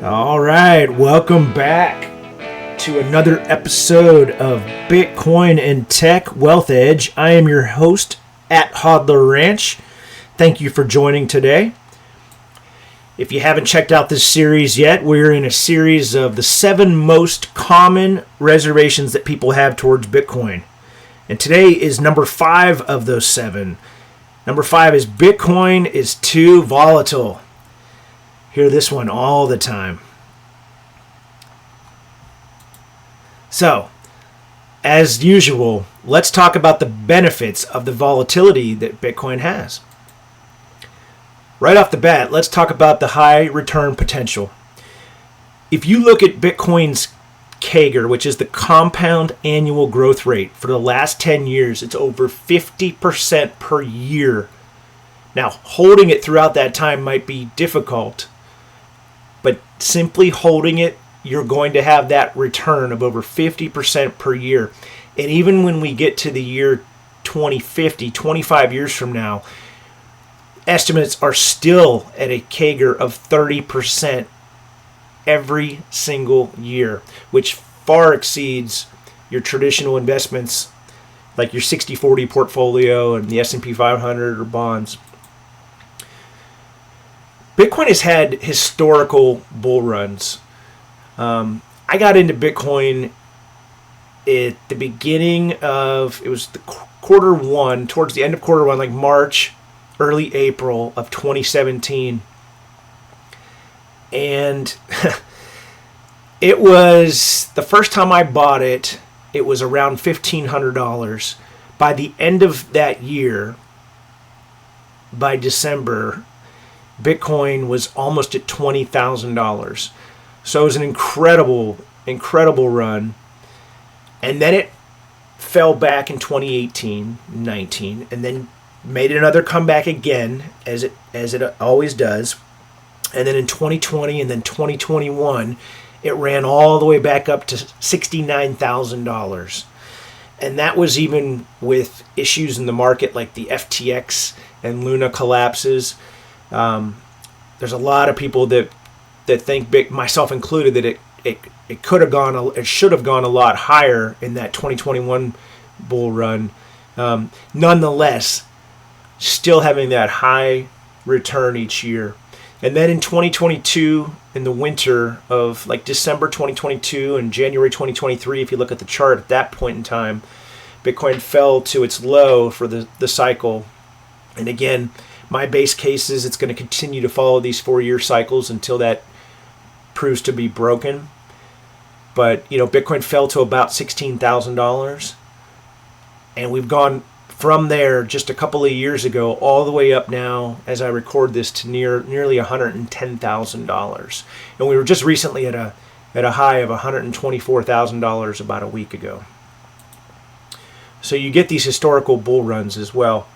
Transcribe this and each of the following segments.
All right, welcome back to another episode of Bitcoin and Tech Wealth Edge. I am your host at Hodler Ranch. Thank you for joining today. If you haven't checked out this series yet, we're in a series of the 7 most common reservations that people have towards Bitcoin. And today is number 5 of those 7. Number 5 is Bitcoin is too volatile. Hear this one all the time. So, as usual, let's talk about the benefits of the volatility that Bitcoin has. Right off the bat, let's talk about the high return potential. If you look at Bitcoin's CAGR, which is the compound annual growth rate for the last 10 years, it's over 50% per year. Now, holding it throughout that time might be difficult, but simply holding it, you're going to have that return of over 50% per year. And even when we get to the year 2050, 25 years from now, estimates are still at a CAGR of 30% every single year, which far exceeds your traditional investments like your 60-40 portfolio and the S&P 500 or bonds. Bitcoin has had historical bull runs. I got into Bitcoin at the beginning of, it was the quarter one, towards the end of quarter one, like March, early April of 2017. And it was, the first time I bought it, it was around $1,500. By the end of that year, by December, Bitcoin was almost at $20,000. So it was an incredible run. And then it fell back in 2018, 19, and then made another comeback again, as it always does. And then in 2020 and then 2021, it ran all the way back up to $69,000. And that was even with issues in the market like the FTX and Luna collapses. There's a lot of people that think, myself included, that it could have gone, it should have gone a lot higher in that 2021 bull run. Nonetheless, still having that high return each year. And then in 2022, in the winter of like December 2022 and January 2023, if you look at the chart at that point in time, Bitcoin fell to its low for the cycle. And again, my base case is it's going to continue to follow these 4-year cycles until that proves to be broken. But, Bitcoin fell to about $16,000. And we've gone from there just a couple of years ago all the way up now, as I record this, to nearly $110,000. And we were just recently at a high of $124,000 about a week ago. So you get these historical bull runs as well.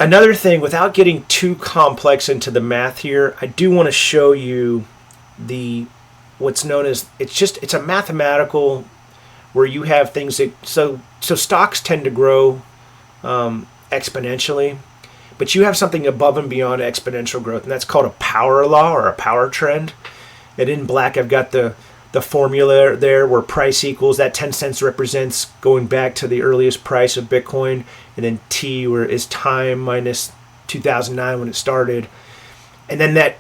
Another thing, without getting too complex into the math here, I do want to show you what's known as, it's a mathematical, where you have things that, so stocks tend to grow exponentially, but you have something above and beyond exponential growth, and that's called a power law or a power trend. And in black, I've got the formula there where price equals, that 10 cents represents going back to the earliest price of Bitcoin, and then T where is time minus 2009 when it started. And then that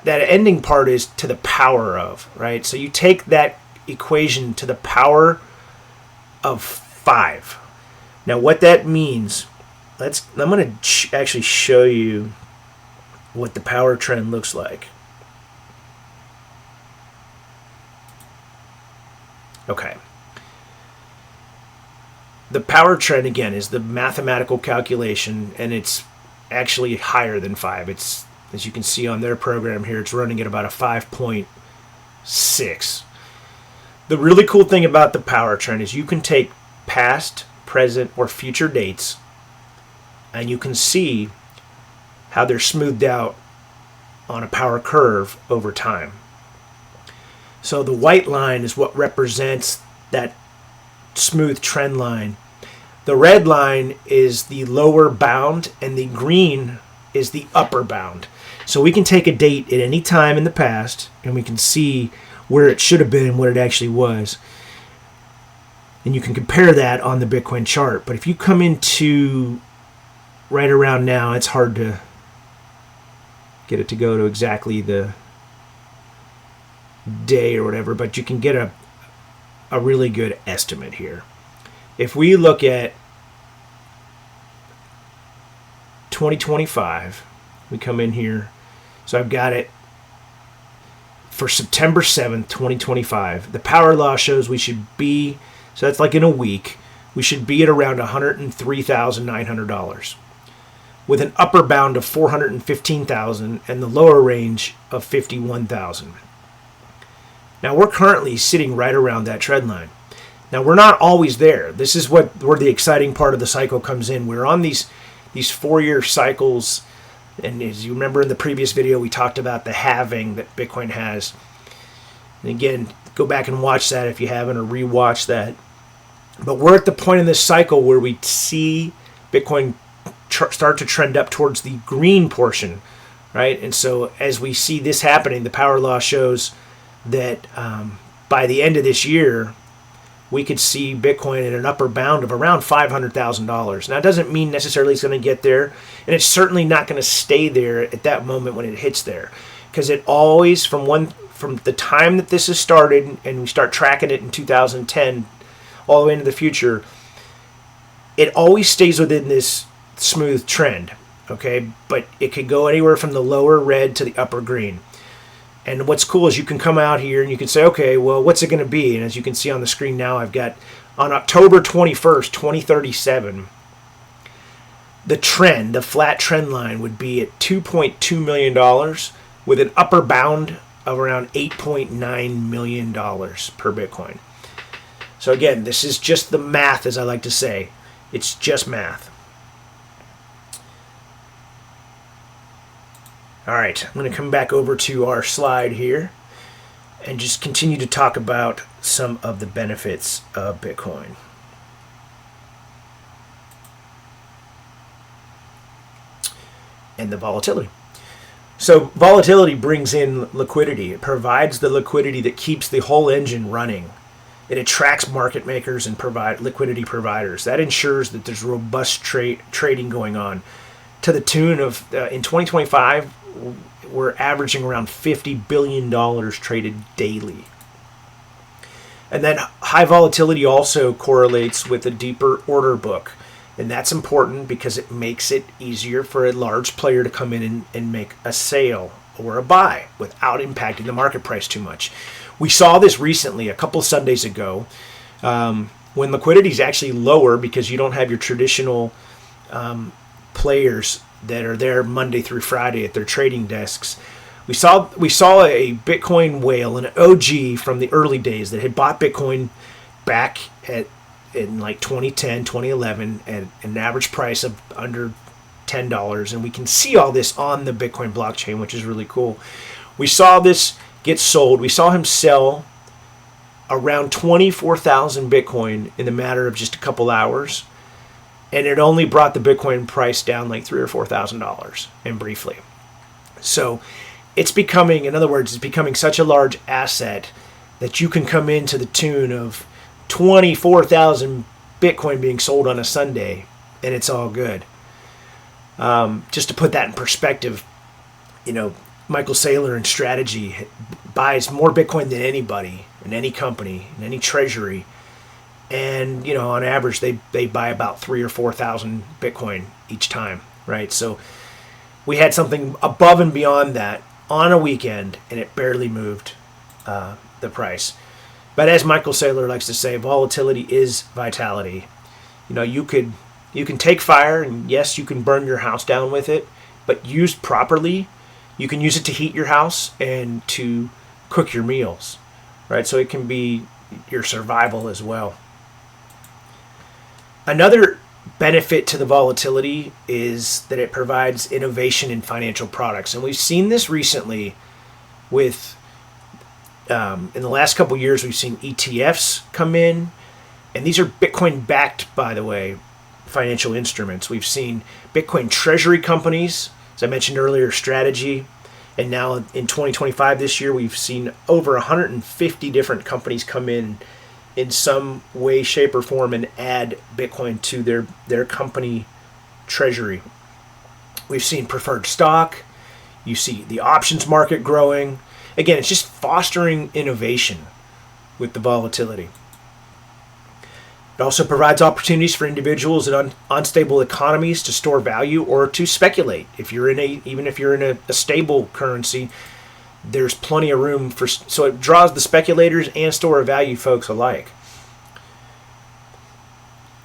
ending part is to the power of, right? So you take that equation to the power of 5. Now what that means, I'm going to actually show you what the power trend looks like. Okay. The power trend, again, is the mathematical calculation, and it's actually higher than 5. It's, as you can see on their program here, it's running at about a 5.6. The really cool thing about the power trend is you can take past, present, or future dates, and you can see how they're smoothed out on a power curve over time. So the white line is what represents that smooth trend line. The red line is the lower bound, and the green is the upper bound. So we can take a date at any time in the past, and we can see where it should have been and what it actually was. And you can compare that on the Bitcoin chart. But if you come into right around now, it's hard to get it to go to exactly the day or whatever, but you can get a really good estimate here. If we look at 2025, we come in here. So I've got it for September 7th, 2025. The power law shows we should be, so that's like in a week, we should be at around $103,900 with an upper bound of $415,000 and the lower range of $51,000. Now we're currently sitting right around that trend line. Now we're not always there. This is where the exciting part of the cycle comes in. We're on these 4-year cycles, and as you remember in the previous video, we talked about the halving that Bitcoin has. And again, go back and watch that if you haven't, or rewatch that. But we're at the point in this cycle where we see Bitcoin start to trend up towards the green portion, right? And so as we see this happening, the power law shows that by the end of this year, we could see Bitcoin at an upper bound of around $500,000. Now, it doesn't mean necessarily it's going to get there, and it's certainly not going to stay there at that moment when it hits there, because it always, from the time that this has started and we start tracking it in 2010 all the way into the future, it always stays within this smooth trend, okay? But it could go anywhere from the lower red to the upper green. And what's cool is you can come out here and you can say, okay, well, what's it going to be? And as you can see on the screen now, I've got on October 21st, 2037, the trend, the flat trend line would be at $2.2 million with an upper bound of around $8.9 million per Bitcoin. So again, this is just the math, as I like to say. It's just math. All right, I'm going to come back over to our slide here and just continue to talk about some of the benefits of Bitcoin. And the volatility. So volatility brings in liquidity. It provides the liquidity that keeps the whole engine running. It attracts market makers and liquidity providers. That ensures that there's robust trading going on to the tune of, in 2025, we're averaging around $50 billion traded daily. And then high volatility also correlates with a deeper order book. And that's important because it makes it easier for a large player to come in and make a sale or a buy without impacting the market price too much. We saw this recently, a couple of Sundays ago, when liquidity is actually lower because you don't have your traditional players that are there Monday through Friday at their trading desks. We saw a Bitcoin whale, an OG from the early days that had bought Bitcoin back in like 2010, 2011 at an average price of under $10. And we can see all this on the Bitcoin blockchain, which is really cool. We saw this get sold. We saw him sell around 24,000 Bitcoin in the matter of just a couple hours. And it only brought the Bitcoin price down like $3,000 or $4,000, and briefly. So it's becoming, in other words, it's becoming such a large asset that you can come into the tune of 24,000 Bitcoin being sold on a Sunday, and it's all good. Just to put that in perspective, Michael Saylor in Strategy buys more Bitcoin than anybody in any company, in any treasury. And, on average, they buy about 3,000 or 4,000 Bitcoin each time, right? So we had something above and beyond that on a weekend, and it barely moved the price. But as Michael Saylor likes to say, volatility is vitality. You can take fire, and yes, you can burn your house down with it, but used properly, you can use it to heat your house and to cook your meals, right? So it can be your survival as well. Another benefit to the volatility is that it provides innovation in financial products. And we've seen this recently with, in the last couple years, we've seen ETFs come in. And these are Bitcoin-backed, by the way, financial instruments. We've seen Bitcoin treasury companies as I mentioned earlier, strategy. And now in 2025, this year, we've seen over 150 different companies come in some way, shape, or form and add Bitcoin to their company treasury. We've seen preferred stock. You see the options market growing. Again, it's just fostering innovation with the volatility. It also provides opportunities for individuals in unstable economies to store value or to speculate. Even if you're in a stable currency, there's plenty of room so it draws the speculators and store of value folks alike.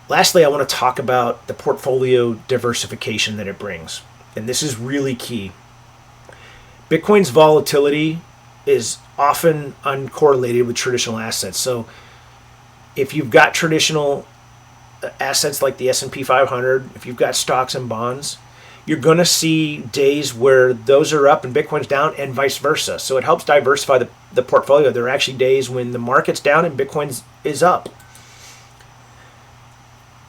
Lastly, I want to talk about the portfolio diversification that it brings. And this is really key. Bitcoin's volatility is often uncorrelated with traditional assets. So if you've got traditional assets like the S&P 500, if you've got stocks and bonds, you're going to see days where those are up and Bitcoin's down and vice versa. So it helps diversify the portfolio. There are actually days when the market's down and Bitcoin is up.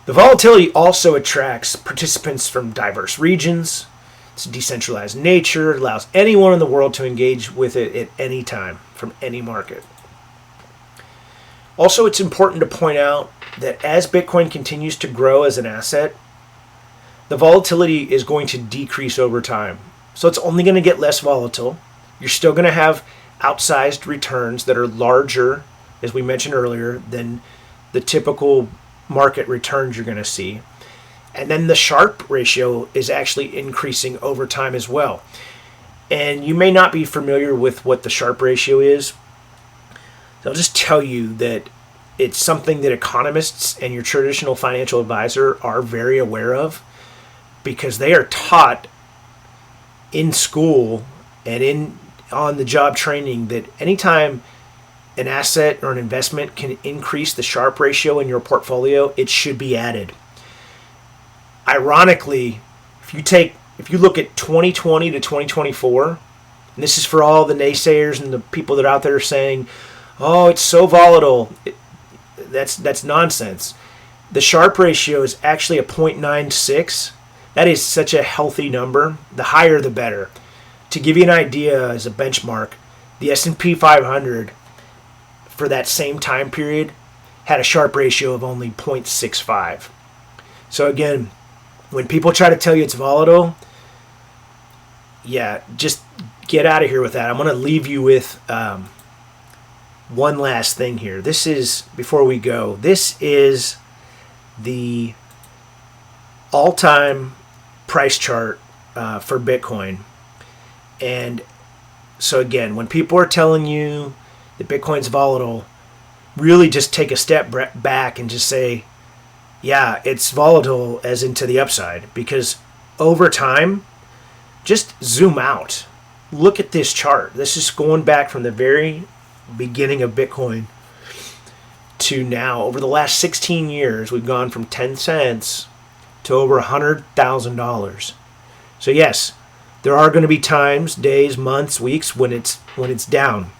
The volatility also attracts participants from diverse regions. It's decentralized nature. It allows anyone in the world to engage with it at any time from any market. Also, it's important to point out that as Bitcoin continues to grow as an asset, the volatility is going to decrease over time. So it's only going to get less volatile. You're still going to have outsized returns that are larger, as we mentioned earlier, than the typical market returns you're going to see. And then the Sharpe ratio is actually increasing over time as well. And you may not be familiar with what the Sharpe ratio is. I'll just tell you that it's something that economists and your traditional financial advisor are very aware of, because they are taught in school and on the job training that anytime an asset or an investment can increase the Sharpe ratio in your portfolio, it should be added. Ironically, if you look at 2020 to 2024, and this is for all the naysayers and the people that are out there saying, "Oh, it's so volatile," that's nonsense. The Sharpe ratio is actually a 0.96. That is such a healthy number. The higher, the better. To give you an idea as a benchmark, the S&P 500 for that same time period had a Sharpe ratio of only 0.65. So again, when people try to tell you it's volatile, yeah, just get out of here with that. I'm going to leave you with one last thing here. This is, before we go, this is the all-time price chart for Bitcoin. And so again, when people are telling you that Bitcoin's volatile, really just take a step back and just say, yeah, it's volatile as into the upside, because over time, just zoom out. Look at this chart. This is going back from the very beginning of Bitcoin to now. Over the last 16 years, we've gone from 10 cents to over $100,000. So yes, there are going to be times, days, months, weeks when it's down.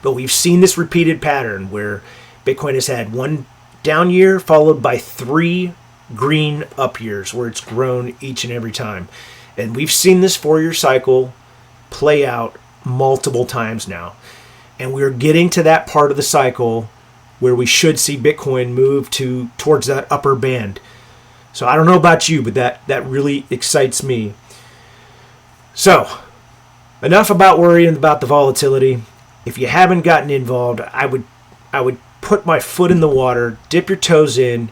But we've seen this repeated pattern where Bitcoin has had one down year followed by 3 green up years where it's grown each and every time. And we've seen this 4-year cycle play out multiple times now. And we're getting to that part of the cycle where we should see Bitcoin move towards that upper band. So I don't know about you, but that really excites me. So, enough about worrying about the volatility. If you haven't gotten involved, I would put my foot in the water, dip your toes in,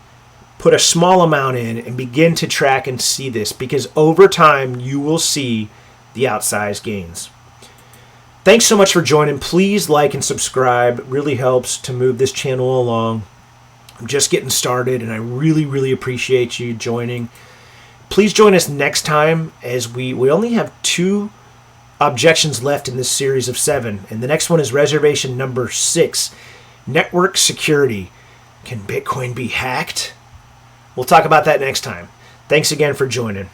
put a small amount in, and begin to track and see this, because over time you will see the outsized gains. Thanks so much for joining. Please like and subscribe. It really helps to move this channel along. I'm just getting started, and I really, really appreciate you joining. Please join us next time, as we only have 2 objections left in this series of 7. And the next one is reservation number 6, network security. Can Bitcoin be hacked? We'll talk about that next time. Thanks again for joining.